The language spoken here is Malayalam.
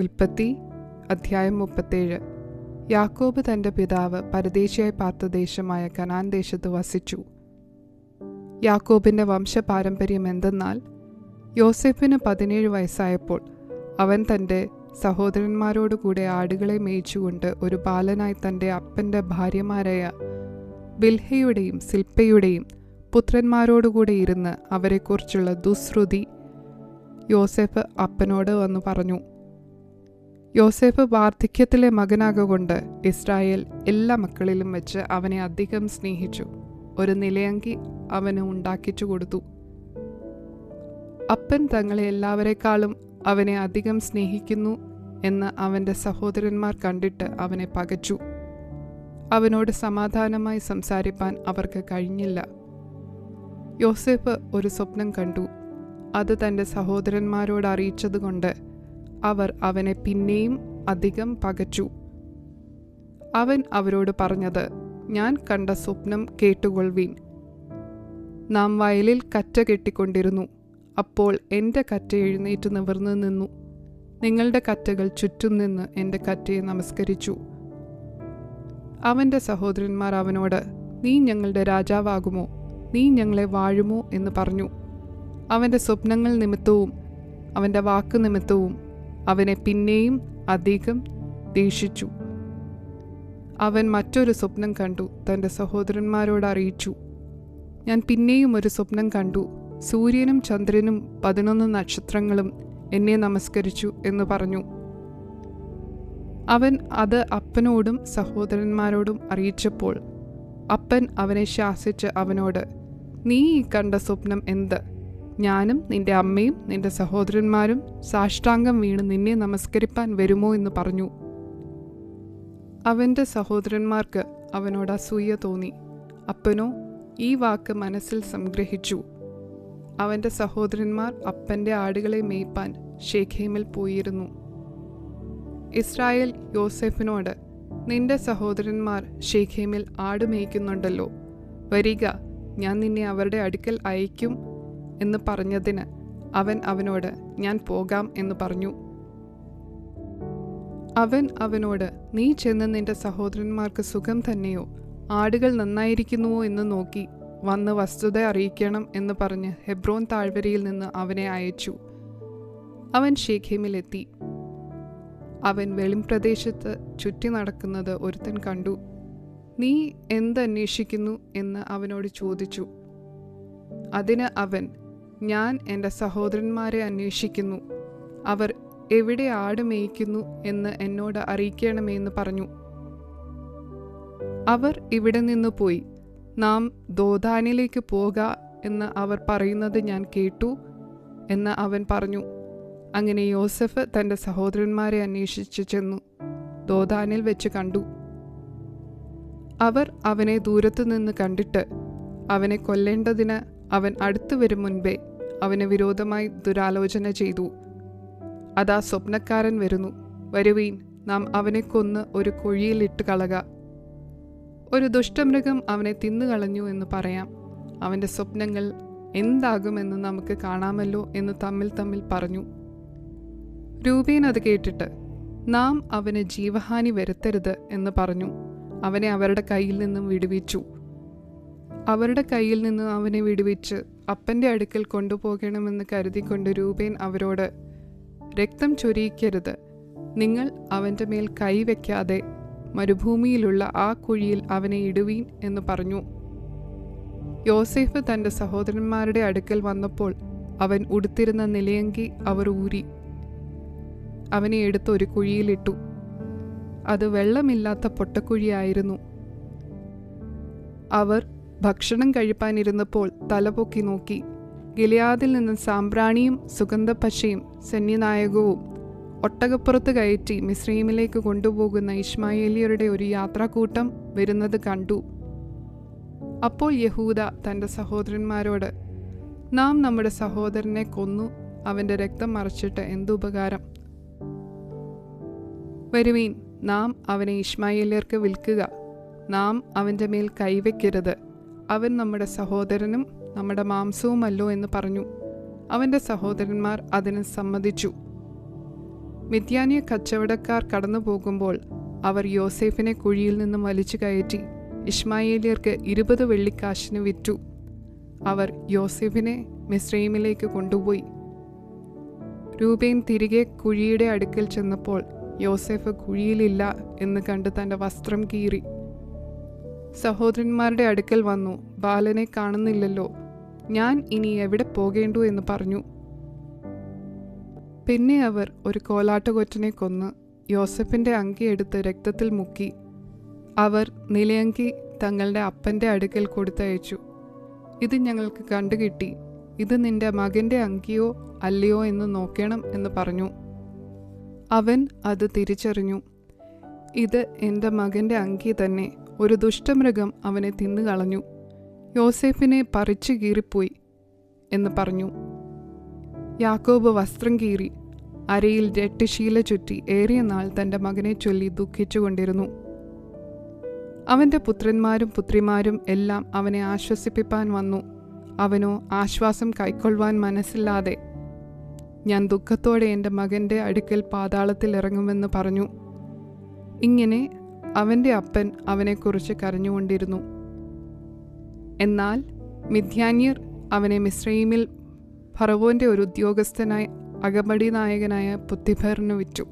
ഉൽപ്പത്തി അധ്യായം 37. യാക്കോബ് തൻ്റെ പിതാവ് പരദേശിയായി പാർത്ത ദേശമായ കനാൻ ദേശത്ത് വസിച്ചു. യാക്കോബിൻ്റെ വംശപാരമ്പര്യം എന്തെന്നാൽ, യോസേഫിന് 17 വയസ്സായപ്പോൾ അവൻ തൻ്റെ സഹോദരന്മാരോടുകൂടെ ആടുകളെ മേയിച്ചുകൊണ്ട് ഒരു ബാലനായി തൻ്റെ അപ്പൻ്റെ ഭാര്യമാരായ ബിൽഹയുടെയും സിൽപ്പയുടെയും പുത്രന്മാരോടുകൂടെ ഇരുന്ന് അവരെക്കുറിച്ചുള്ള ദുശ്രുതി യോസേഫ് അപ്പനോട് വന്നു പറഞ്ഞു. യോസേഫ് വാർദ്ധക്യത്തിലെ മകനാകൊണ്ട് ഇസ്രായേൽ എല്ലാ മക്കളിലും വെച്ച് അവനെ അധികം സ്നേഹിച്ചു. ഒരു നിലയങ്കി അവന് ഉണ്ടാക്കിച്ചു കൊടുത്തു. അപ്പൻ തങ്ങളെ എല്ലാവരെക്കാളും അവനെ അധികം സ്നേഹിക്കുന്നു എന്ന് അവൻ്റെ സഹോദരന്മാർ കണ്ടിട്ട് അവനെ പകച്ചു. അവനോട് സമാധാനമായി സംസാരിപ്പാൻ അവർക്ക് കഴിഞ്ഞില്ല. യോസേഫ് ഒരു സ്വപ്നം കണ്ടു. അത് തൻ്റെ സഹോദരന്മാരോട് അറിയിച്ചതുകൊണ്ട് അവർ അവനെ പിന്നെയും അധികം പകച്ചു. അവൻ അവരോട് പറഞ്ഞത്, ഞാൻ കണ്ട സ്വപ്നം കേട്ടുകൊള്ളുവീൻ. നാം വയലിൽ കറ്റ കെട്ടിക്കൊണ്ടിരുന്നു. അപ്പോൾ എൻ്റെ കറ്റ എഴുന്നേറ്റ് നിവർന്നു നിന്നു. നിങ്ങളുടെ കറ്റകൾ ചുറ്റും നിന്ന് എൻ്റെ കറ്റയെ നമസ്കരിച്ചു. അവൻ്റെ സഹോദരന്മാർ അവനോട്, നീ ഞങ്ങളുടെ രാജാവാകുമോ? നീ ഞങ്ങളെ വാഴുമോ എന്ന് പറഞ്ഞു. അവൻ്റെ സ്വപ്നങ്ങൾ നിമിത്തവും അവൻ്റെ വാക്ക് നിമിത്തവും അവനെ പിന്നെയും അധികം ദേഷിച്ചു. അവൻ മറ്റൊരു സ്വപ്നം കണ്ടു തൻ്റെ സഹോദരന്മാരോട് അറിയിച്ചു. ഞാൻ പിന്നെയും ഒരു സ്വപ്നം കണ്ടു. സൂര്യനും ചന്ദ്രനും 11 നക്ഷത്രങ്ങളും എന്നെ നമസ്കരിച്ചു എന്ന് പറഞ്ഞു. അവൻ അത് അപ്പനോടും സഹോദരന്മാരോടും അറിയിച്ചപ്പോൾ അപ്പൻ അവനെ ശാസിച്ച് അവനോട്, നീ ഈ കണ്ട സ്വപ്നം എന്ത്? ഞാനും നിന്റെ അമ്മയും നിന്റെ സഹോദരന്മാരും സാഷ്ടാംഗം വീണ് നിന്നെ നമസ്കരിപ്പാൻ വരുമോ എന്ന് പറഞ്ഞു. അവൻ്റെ സഹോദരന്മാർക്ക് അവനോട് അസൂയ തോന്നി. അപ്പനോ ഈ വാക്ക് മനസ്സിൽ സംഗ്രഹിച്ചു. അവൻ്റെ സഹോദരന്മാർ അപ്പൻ്റെ ആടുകളെ മേയ്പ്പാൻ ശേഖേമിൽ പോയിരുന്നു. ഇസ്രായേൽ യോസേഫിനോട്, നിന്റെ സഹോദരന്മാർ ശേഖേമിൽ ആട് മേയ്ക്കുന്നുണ്ടല്ലോ, വരിക, ഞാൻ നിന്നെ അവരുടെ അടുക്കൽ അയക്കും എന്ന് പറഞ്ഞതിന് അവൻ അവനോട്, ഞാൻ പോകാം എന്ന് പറഞ്ഞു. അവൻ അവനോട്, നീ ചെന്ന് നിന്റെ സഹോദരന്മാർക്ക് സുഖം തന്നെയോ, ആടുകൾ നന്നായിരിക്കുന്നുവോ എന്ന് നോക്കി വന്ന് വസ്തുത അറിയിക്കണം എന്ന് പറഞ്ഞ് ഹെബ്രോൻ താഴ്വരയിൽ നിന്ന് അവനെ അയച്ചു. അവൻ ശേഖേമിലെത്തി. അവൻ വെളിംപ്രദേശത്ത് ചുറ്റി നടക്കുന്നത് ഒരുത്തൻ കണ്ടു. നീ എന്തന്വേഷിക്കുന്നു എന്ന് അവനോട് ചോദിച്ചു. അതിന് അവൻ, ഞാൻ എൻ്റെ സഹോദരന്മാരെ അന്വേഷിക്കുന്നു. അവർ എവിടെ ആട് മേയ്ക്കുന്നു എന്ന് എന്നോട് അറിയിക്കണമെന്ന് പറഞ്ഞു. അവർ ഇവിടെ നിന്ന് പോയി, നാം ദോഥാനിലേക്ക് പോക എന്ന് അവർ പറയുന്നത് ഞാൻ കേട്ടു എന്ന് അവൻ പറഞ്ഞു. അങ്ങനെ യോസഫ് തൻ്റെ സഹോദരന്മാരെ അന്വേഷിച്ചു ചെന്നു ദോഥാനിൽ വെച്ച് കണ്ടു. അവർ അവനെ ദൂരത്തു നിന്ന് കണ്ടിട്ട് അവനെ കൊല്ലേണ്ടതിന് അവൻ അടുത്തു വരും മുൻപേ അവന് വിരോധമായി ദുരാലോചന ചെയ്തു. അതാ സ്വപ്നക്കാരൻ വരുന്നു, വരുവീൻ, നാം അവനെ കൊന്ന് ഒരു കുഴിയിൽ ഇട്ട് കളക. ഒരു ദുഷ്ടമൃഗം അവനെ തിന്നുകളഞ്ഞു എന്ന് പറയാം. അവൻ്റെ സ്വപ്നങ്ങൾ എന്താകുമെന്ന് നമുക്ക് കാണാമല്ലോ എന്ന് തമ്മിൽ പറഞ്ഞു. രൂബേൻ അത് കേട്ടിട്ട്, നാം അവന് ജീവഹാനി വരുത്തരുത് എന്ന് പറഞ്ഞു. അവനെ അവരുടെ കയ്യിൽ നിന്നും വിടുവിച്ചു. അവരുടെ കയ്യിൽ നിന്ന് അവനെ വിടുവിച്ച് അപ്പൻ്റെ അടുക്കൽ കൊണ്ടുപോകണമെന്ന് കരുതിക്കൊണ്ട് രൂബേൻ അവരോട്, രക്തം ചൊരിയിക്കരുത്. നിങ്ങൾ അവൻ്റെ മേൽ കൈവയ്ക്കാതെ മരുഭൂമിയിലുള്ള ആ കുഴിയിൽ അവനെ ഇടുവീൻ എന്ന് പറഞ്ഞു. യോസേഫ് തൻ്റെ സഹോദരന്മാരുടെ അടുക്കൽ വന്നപ്പോൾ അവൻ ഉടുത്തിരുന്ന നിലയങ്കി അവർ ഊരി അവനെ എടുത്ത് ഒരു കുഴിയിലിട്ടു. അത് വെള്ളമില്ലാത്ത പൊട്ടക്കുഴിയായിരുന്നു. അവർ ഭക്ഷണം കഴിപ്പാനിരുന്നപ്പോൾ തലപൊക്കി നോക്കി. ഗിലെയാദിൽ നിന്ന് സാമ്പ്രാണിയും സുഗന്ധപ്പശയും സൈന്യനായകവും ഒട്ടകപ്പുറത്ത് കയറ്റി മിസ്രയീമിലേക്ക് കൊണ്ടുപോകുന്ന ഇശ്മായേലിയരുടെ ഒരു യാത്രാക്കൂട്ടം വരുന്നത് കണ്ടു. അപ്പോൾ യഹൂദ തൻ്റെ സഹോദരന്മാരോട്, നാം നമ്മുടെ സഹോദരനെ കൊന്നു അവൻ്റെ രക്തം മറച്ചിട്ട് എന്തുപകാരം? വരുവീൻ, നാം അവനെ ഇശ്മായേലിയർക്ക് വിൽക്കുക. നാം അവൻ്റെ മേൽ കൈവയ്ക്കരുത്. അവൻ നമ്മുടെ സഹോദരനും നമ്മുടെ മാംസവുമല്ലോ എന്ന് പറഞ്ഞു. അവൻ്റെ സഹോദരന്മാർ അതിന് സമ്മതിച്ചു. മിദ്യാന്യ കച്ചവടക്കാർ കടന്നു പോകുമ്പോൾ അവർ യോസേഫിനെ കുഴിയിൽ നിന്നും വലിച്ചു കയറ്റി ഇശ്മായേലിയർക്ക് 20 വെള്ളിക്കാശിന് വിറ്റു. അവർ യോസേഫിനെ മിസ്രയീമിലേക്ക് കൊണ്ടുപോയി. രൂബേൻ തിരികെ കുഴിയുടെ അടുക്കൽ ചെന്നപ്പോൾ യോസേഫ് കുഴിയിലില്ല എന്ന് കണ്ട് തൻ്റെ വസ്ത്രം കീറി. സഹോദരന്മാരുടെ അടുക്കൽ വന്നു, ബാലനെ കാണുന്നില്ലല്ലോ, ഞാൻ ഇനി എവിടെ പോകേണ്ടു എന്ന് പറഞ്ഞു. പിന്നെ അവർ ഒരു കോലാട്ടുകൊറ്റനെ കൊന്ന് യോസെഫിൻ്റെ അങ്കി എടുത്ത് രക്തത്തിൽ മുക്കി. അവർ നിലയങ്കി തങ്ങളുടെ അപ്പൻ്റെ അടുക്കൽ കൊടുത്തയച്ചു. ഇത് ഞങ്ങൾക്ക് കണ്ടുകിട്ടി, ഇത് നിന്റെ മകൻ്റെ അങ്കിയോ അല്ലയോ എന്ന് നോക്കണം എന്ന് പറഞ്ഞു. അവൻ അത് തിരിച്ചറിഞ്ഞു. ഇത് എൻ്റെ മകൻ്റെ അങ്കി തന്നെ, ഒരു ദുഷ്ടമൃഗം അവനെ തിന്നുകളഞ്ഞു, യോസേഫിനെ പറിച്ചു കീറിപ്പോയി എന്ന് പറഞ്ഞു. യാക്കോബ് വസ്ത്രം കീറി അരയിൽ 8 ശീല ചുറ്റി ഏറിയ നാൾ തൻ്റെ മകനെ ചൊല്ലി ദുഃഖിച്ചുകൊണ്ടിരുന്നു. അവൻ്റെ പുത്രന്മാരും പുത്രിമാരും എല്ലാം അവനെ ആശ്വസിപ്പിപ്പാൻ വന്നു. അവനോ ആശ്വാസം കൈക്കൊള്ളുവാൻ മനസ്സില്ലാതെ, ഞാൻ ദുഃഖത്തോടെ എൻ്റെ മകൻ്റെ അടുക്കൽ പാതാളത്തിൽ ഇറങ്ങുമെന്ന് പറഞ്ഞു. ഇങ്ങനെ അവൻ്റെ അപ്പൻ അവനെക്കുറിച്ച് കരഞ്ഞുകൊണ്ടിരുന്നു. എന്നാൽ മിദ്യാന്യർ അവനെ മിസ്രയീമിൽ ഫറവോൻ്റെ ഒരു ഉദ്യോഗസ്ഥനായി അകമ്പടി നായകനായ പൊത്തിഫറിന് വിറ്റു.